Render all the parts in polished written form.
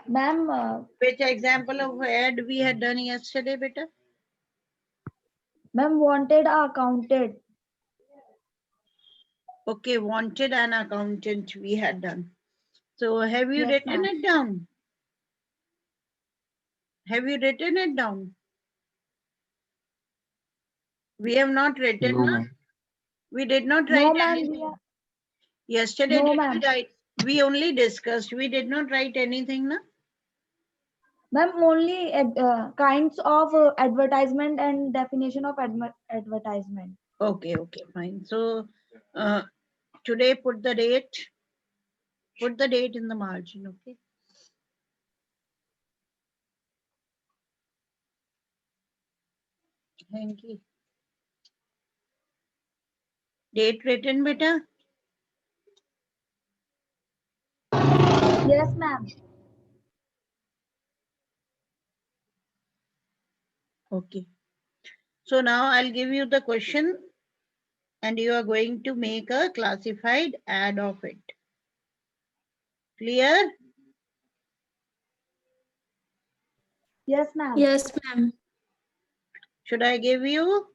Ma'am, Which example of ad we had done yesterday, beta? ma'am, wanted accounted. Okay, wanted an accountant we had done. So have you Yes, written ma'am. it down? Have you written it down? We have not written, No, no? ma'am. We did not No, write ma'am. anything. Yesterday, No, did we ma'am. write? We only discussed. We did not write anything, no? Ma'am, only kinds of advertisement and definition of advertisement. Okay, okay, fine. So today put the date. Put the date in the margin, okay? Thank you. Date written, beta? Yes, ma'am. Okay. So now I'll give you the question and you are going to make a classified ad of it. Clear? Yes, ma'am. Yes, ma'am. Should I give you?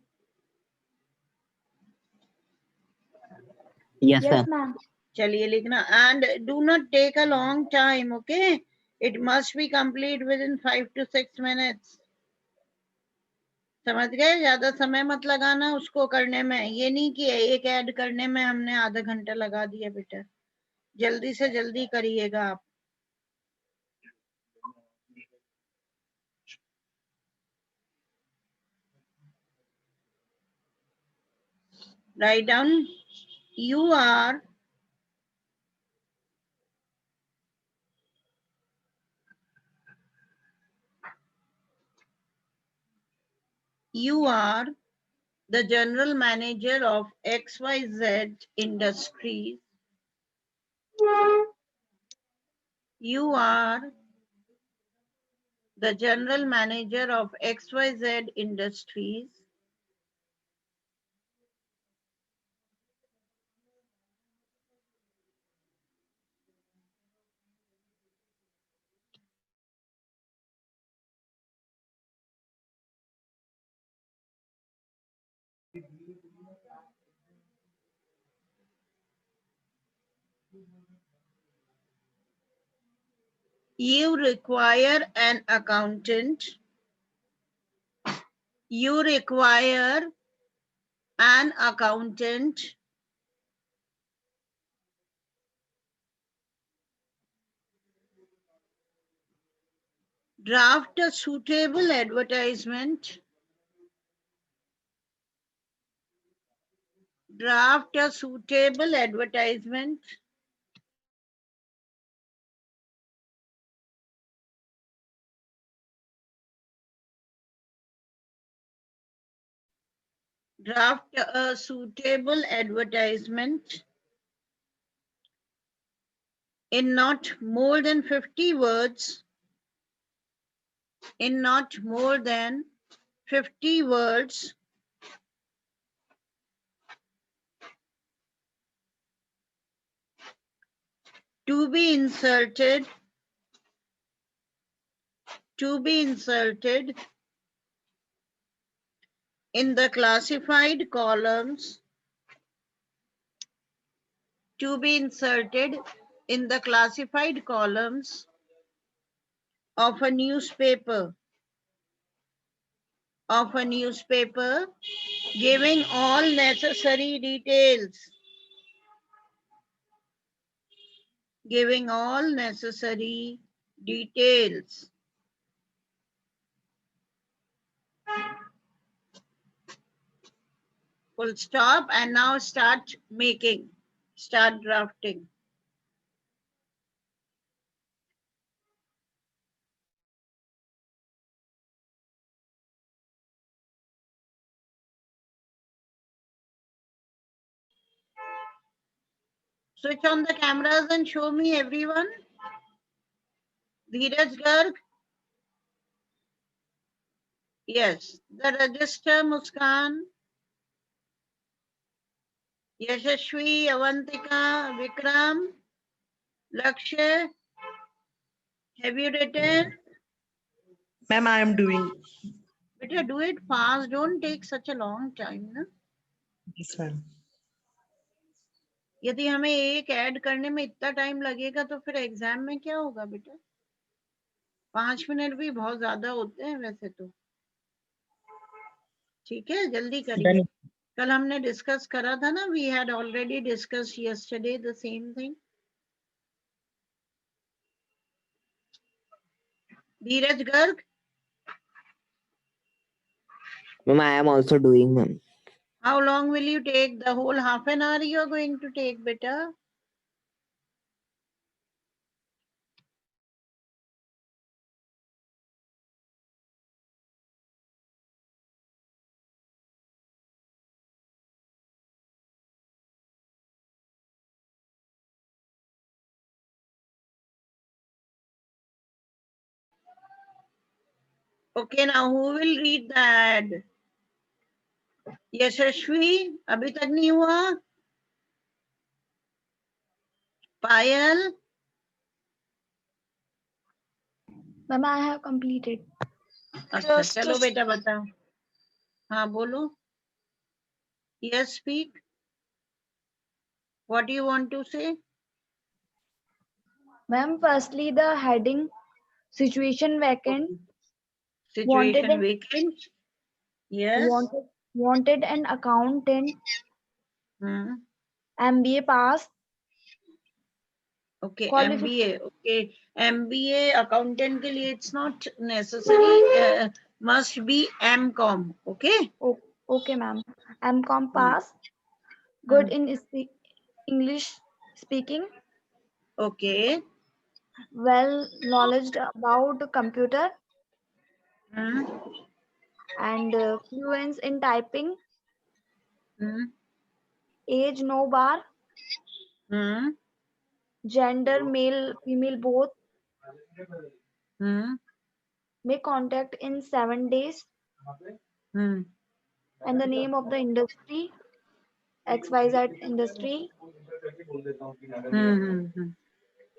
Yes, Yes, ma'am. ma'am. Chaliye likhna. And do not take a long time, okay? It must be complete within 5 to 6 minutes. समझ गए? ज्यादा समय मत लगाना उसको करने में. ये नहीं कि एक ऐड करने में हमने आधा घंटा लगा दिया बेटा. जल्दी से जल्दी करिएगा आप. Write down. You are the general manager of XYZ Industries. You are the general manager of XYZ Industries. You require an accountant. You require an accountant. Draft a suitable advertisement. Draft a suitable advertisement. Draft a suitable advertisement in not more than 50 words. In not more than 50 words. To be inserted. To be inserted in the classified columns. To be inserted in the classified columns of a newspaper. Of a newspaper, giving all necessary details. Giving all necessary details. Full stop, and now start making. Start drafting. Switch on the cameras and show me everyone. Dheeraj Garg. Yes. The register, Muskan. Yashashvi, Avantika, Vikram, Lakshya. Have you written? Ma'am, I am doing. Beta, do it fast. Don't take such a long time. Na? Yes, ma'am. यदि हमें एक add करने में इतना time लगेगा तो फिर exam में क्या होगा बेटा? 5 मिनट भी बहुत ज्यादा होते हैं वैसे तो. ठीक है, जल्दी करिए. Done. कल हमने डिस्कस करा था ना, we had already discuss yesterday the same thing. Dheeraj Garg, Ma'am, I am also doing, ma'am. how long will you take? The whole half an hour you are going to take, beta? Okay, now who will read the ad? यशस्वी, अभी तक नहीं हुआ? पायल, Ma'am, I have completed. अच्छा चलो बेटा बताओ. हाँ बोलो. Yes, speak. What do you want to say? Ma'am, firstly, the heading situation vacant. Situation Wanted- vacant. Yes. Wanted an accountant, Hmm. MBA pass, Okay, Qualifi- MBA. Okay, MBA accountant के लिए it's not necessary. Must be MCom. Okay. okay, ma'am. MCom pass, good in English speaking, Okay. well knowledge about computer, Hmm. and fluence in typing, Hmm. age no bar, Hmm. gender male female both, Hmm. may contact in 7 days, Hmm. and the name of the industry, XYZ industry, Hmm.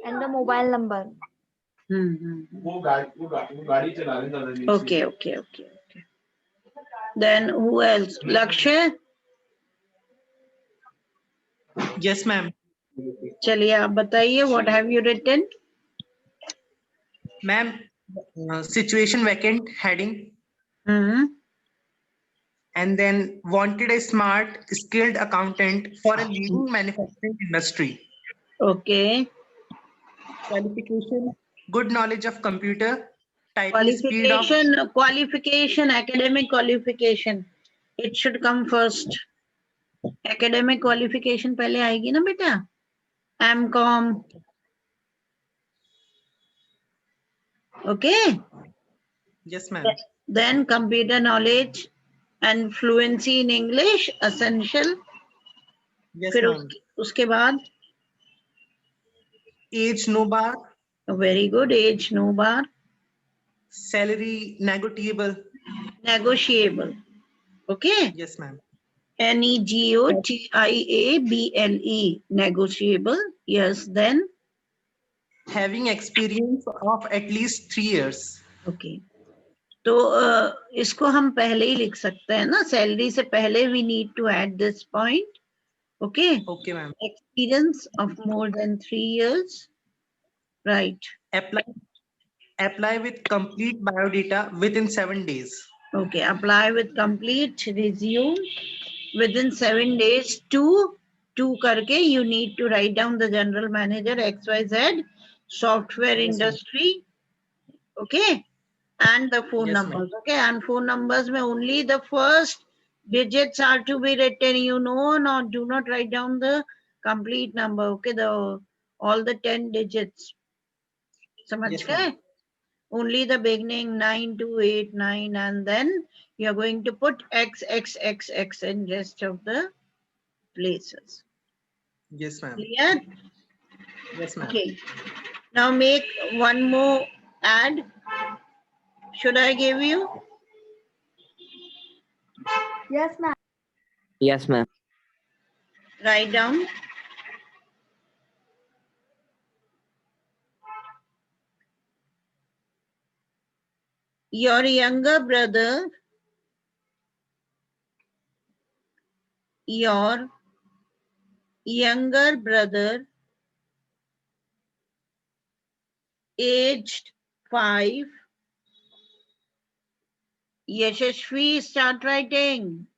and the mobile number. Okay. Then who else? Lakshay? Yes, ma'am. चलिए आप बताइए. What have you written? Ma'am, situation vacant heading, Hmm. and then wanted a smart, skilled accountant for a leading manufacturing industry. Okay. Qualification, good knowledge of computer, typing speed of. Qualification, academic qualification. It should come first. Academic qualification पहले आएगी ना बेटा? MCom. Okay. Yes, ma'am. Then computer knowledge and fluency in English essential. Yes, फिर ma'am. उसके बाद Age no bar, very good, age no bar, salary negotiable. negotiable. Okay. Yes, ma'am. NEGOTIABLE, negotiable. Yes. Then Having experience of at least 3 years. okay. तो इसको हम पहले ही लिख सकते हैं ना, सैलरी से पहले we need to add this point. Okay. Okay, ma'am. Experience of more than 3 years. Right. Apply with complete biodata within 7 days. Okay. Apply with complete resume within 7 days to करके you need to write down the general manager XYZ software Yes, industry. Okay. And the phone Yes, numbers. Okay. And phone numbers में only the first digits are to be written. You know, not do not write down the complete number. Okay. The all the 10 digits. समझ Yes, गए? ma'am. Only the beginning 9289, and then you're going to put XXXX in rest of the places. Yes, ma'am. Clear? Yes, ma'am. Okay. Now make one more ad. Should I give you? Yes, ma'am. Yes, ma'am. Write down. your younger brother, your younger brother, aged 5. Yashashvi, start writing.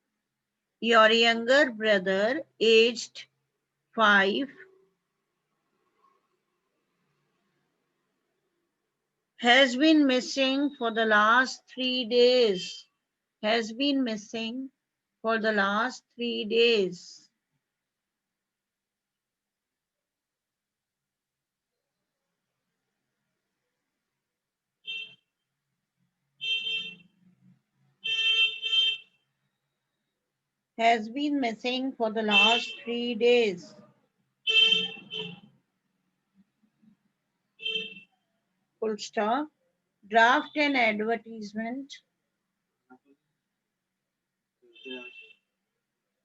Your younger brother, aged 5, has been missing for the last 3 days. Has been missing for the last 3 days. Has been missing for the last 3 days. Full stop. Draft an advertisement.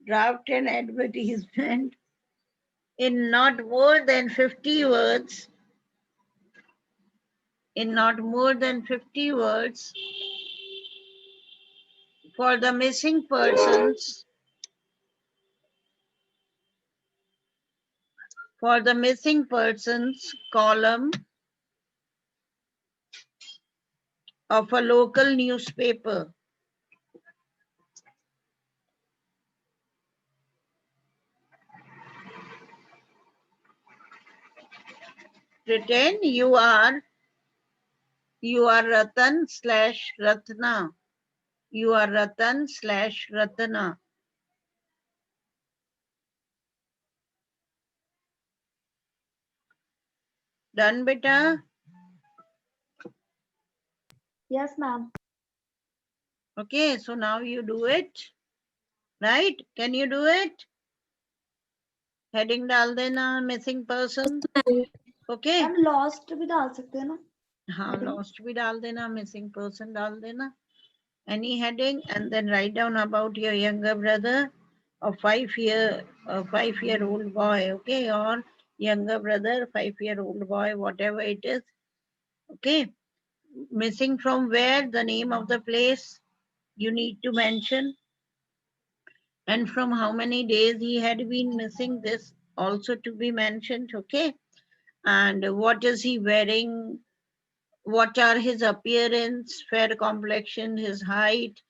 Draft an advertisement in not more than 50 words. In not more than 50 words for the missing persons. For the missing persons column of a local newspaper. Pretend you are Ratan / Ratna. You are Ratan / Ratna. Done, beta? Yes, ma'am. Okay, so now you do it. Right? Can you do it? Heading डाल देना, missing person. Okay. Ma'am lost भी डाल सकते हैं ना? हाँ, Heading. lost भी डाल देना, missing person डाल देना. Any heading, and then write down about your younger brother, a 5-year-old boy, okay, or younger brother, 5-year-old boy, whatever it is, okay. Missing from where, the name of the place you need to mention, and from how many days he had been missing, this also to be mentioned, okay. And what is he wearing? What are his appearance, fair complexion, his height,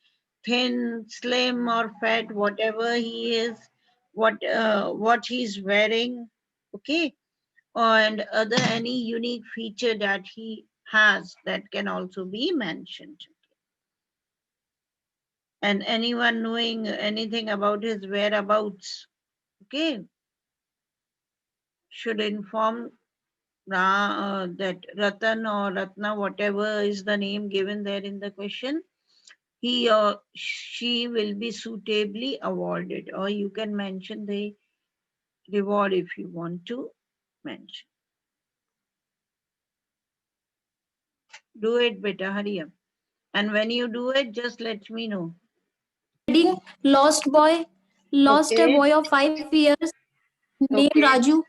thin, slim or fat, whatever he is, what he's wearing, okay, and other any unique feature that he has that can also be mentioned. And anyone knowing anything about his whereabouts, okay, should inform that Ratan or Ratna, whatever is the name given there in the question, he or she will be suitably awarded, or you can mention the reward if you want to mention. Do it, beta, hurry up. And when you do it, just let me know. Heading Lost Boy. Lost a Okay. boy of 5 years named Okay. Raju.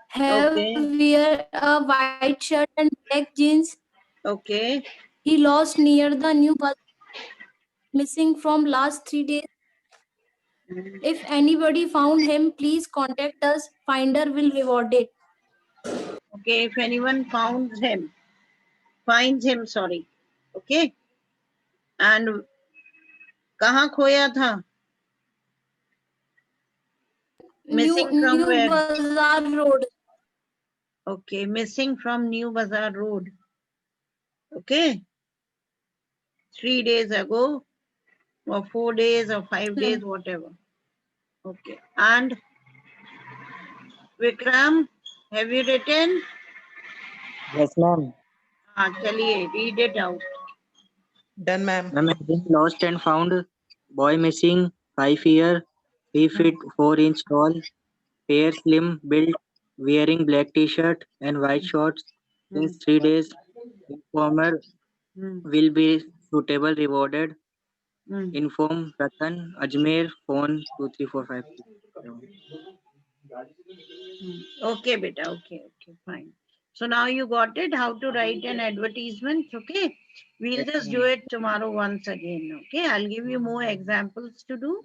Have Okay. wear a white shirt and black jeans. Okay. He lost near the new bus, missing from last 3 days. If anybody found him, please contact us. Finder will reward it. Okay, if anyone finds him, sorry. Okay. And kahan khoya tha? Missing from New where? Bazaar Road. Okay, missing from New Bazaar Road. Okay. 3 days ago, or 4 days, or 5 days, whatever. Okay. And Vikram, have you written? Yes, ma'am. Chaliye, read it out. Done, ma'am. Ma'am, heading lost and found. Boy missing. 5 year. 3 feet 4 inch tall. Fair, slim build. Wearing black t-shirt and white shorts. Since 3 days. Informer Hmm. will be suitable rewarded. Hmm. Inform Ratan Ajmer. Phone 23456. Okay, beta. Okay, fine. So now you got it, how to write an advertisement. Okay, we'll just do it tomorrow once again. Okay, I'll give you more examples to do,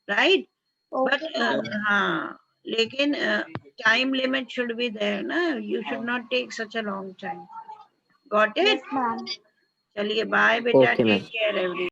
right? But Okay, ma'am. हाँ, लेकिन time limit should be there ना, you should not take such a long time. Got it? Yes, ma'am. चलिए, bye बेटा, Okay, ma'am. take care everyone.